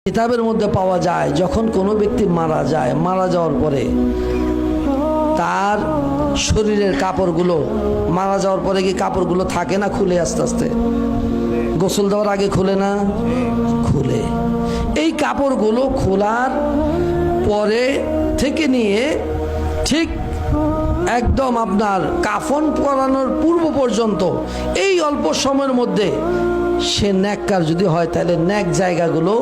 কিতাবের মধ্যে পাওয়া যায় যখন কোনো ব্যক্তি মারা যায়, মারা যাওয়ার পরে তার শরীরের কাপড়গুলো, মারা যাওয়ার পরে কি কাপড়গুলো থাকে না খুলে আস্তে আস্তে? গোসল দেওয়ার আগে খুলে না? খুলে। এই কাপড়গুলো খোলার পরে থেকে নিয়ে ঠিক একদম আপনার কাফন পরানোর পূর্ব পর্যন্ত এই অল্প সময়ের মধ্যে সে নেককার যদি হয় তাহলে নেক জায়গাগুলো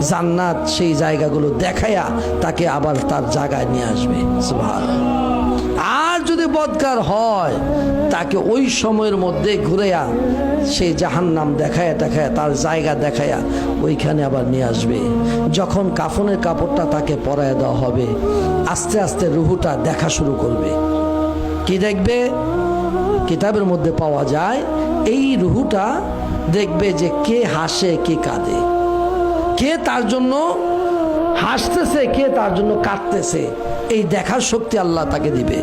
জান্নাত সেই জায়গাগুলো দেখাইয়া তাকে আবার তার জায়গায় নিয়ে আসবে। সুবহানাল্লাহ। আর যদি বদকার হয় তাকে ওই সময়ের মধ্যে ঘুরেয়া সেই জাহান্নাম দেখায়া দেখায়া তার জায়গা দেখায়া ওইখানে আবার নিয়ে আসবে। যখন কাফনের কাপড়টা তাকে পরায় দেওয়া হবে আস্তে আস্তে রুহুটা দেখা শুরু করবে। কি দেখবে? কিতাবের মধ্যে পাওয়া যায় এই রুহুটা দেখবে যে কে হাসে কে কাঁদে, কে তার জন্য হাসতেছে কে তার জন্য কাঁদতেছে, এই দেখার শক্তি আল্লাহ তাকে দিবে।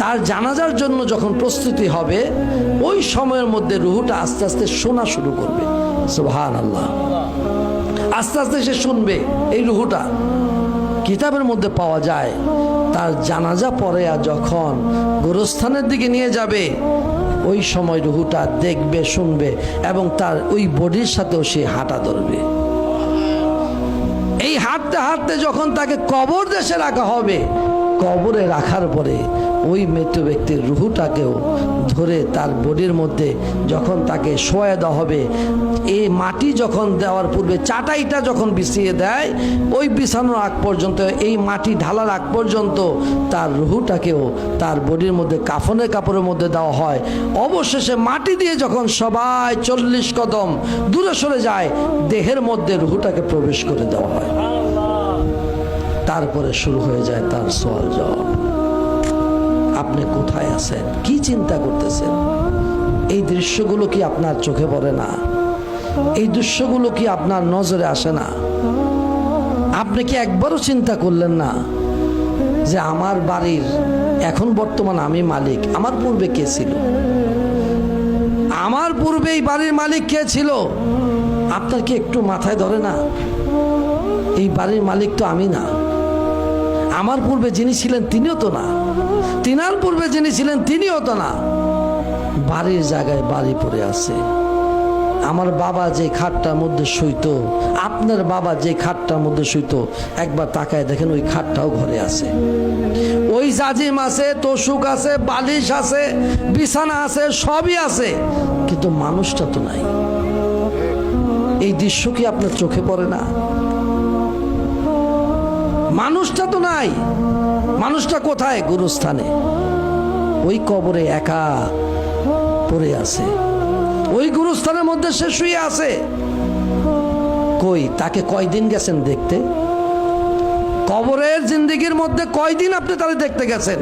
তার জানাজার জন্য যখন প্রস্তুতি হবে ওই সময়ের মধ্যে রুহুটা আস্তে আস্তে শোনা শুরু করবে। সুবহানাল্লাহ। আস্তে আস্তে সে শুনবে এই রুহুটা। কিতাবের মধ্যে পাওয়া যায় তার জানাজা পড়ে যখন গোরস্থানের দিকে নিয়ে যাবে ওই সময় রুহুটা দেখবে, শুনবে এবং তার ওই বডির সাথেও সে হাঁটা ধরবে। এই হাঁটতে হাঁটতে যখন তাকে কবর দেশে রাখা হবে, কবরে রাখার পরে ওই মৃত ব্যক্তির রুহুটাকেও ধরে তার বডির মধ্যে যখন তাকে শোয়া দেওয়া হবে, এই মাটি যখন দেওয়ার পূর্বে চাটাইটা যখন বিছিয়ে দেয় ওই বিছানোর আগ পর্যন্ত, এই মাটি ঢালার আগ পর্যন্ত তার রুহুটাকেও তার বডির মধ্যে কাফনের কাপড়ের মধ্যে দেওয়া হয়। অবশেষে মাটি দিয়ে যখন সবাই 40 কদম দূরে সরে যায় দেহের মধ্যে রুহুটাকে প্রবেশ করে দেওয়া হয়। তারপরে শুরু হয়ে যায় তার সওয়াল জবাব। আপনি কোথায় আছেন? কি চিন্তা করতেছেন? এই দৃশ্যগুলো কি আপনার চোখে পড়ে না? এই দৃশ্যগুলো কি আপনার নজরে আসে না? আপনি কি একবারও চিন্তা করলেন না যে আমার বাড়ির এখন বর্তমান আমি মালিক, আমার পূর্বে কে ছিল? আমার পূর্বে এই বাড়ির মালিক কে ছিল? আপনার কি একটু মাথায় ধরে না? এই বাড়ির মালিক তো আমি না। আমার পূর্বে যিনি ছিলেন তিনিও তো না, তিনার পূর্বে যিনি ছিলেন তিনিও তো না। বাড়ির জায়গায় বাড়ি পড়ে আছে। আমার বাবা যে খাটটার মধ্যে শুইতো, আপনার বাবা যে খাটটার মধ্যে শুইতো, একবার তাকায় দেখেন ওই খাটটাও ঘরে আছে। ওই জাজিম আছে, তোষক আছে, বালিশ আছে, বিছানা আছে, সবই আছে, কিন্তু মানুষটা তো নাই। এই দৃশ্য কি আপনার চোখে পড়ে না? মানুষটা তো নাই। মানুষটা কোথায়? গুরুস্থানে, ওই কবরে একা পড়ে আছে, ওই গুরুস্থানের মধ্যে সে শুয়ে আছে। কই তাকে কয়দিন গেছেন দেখতে? কবরের জিন্দেগির মধ্যে কয়দিন আপনি তাকে দেখতে গেছেন?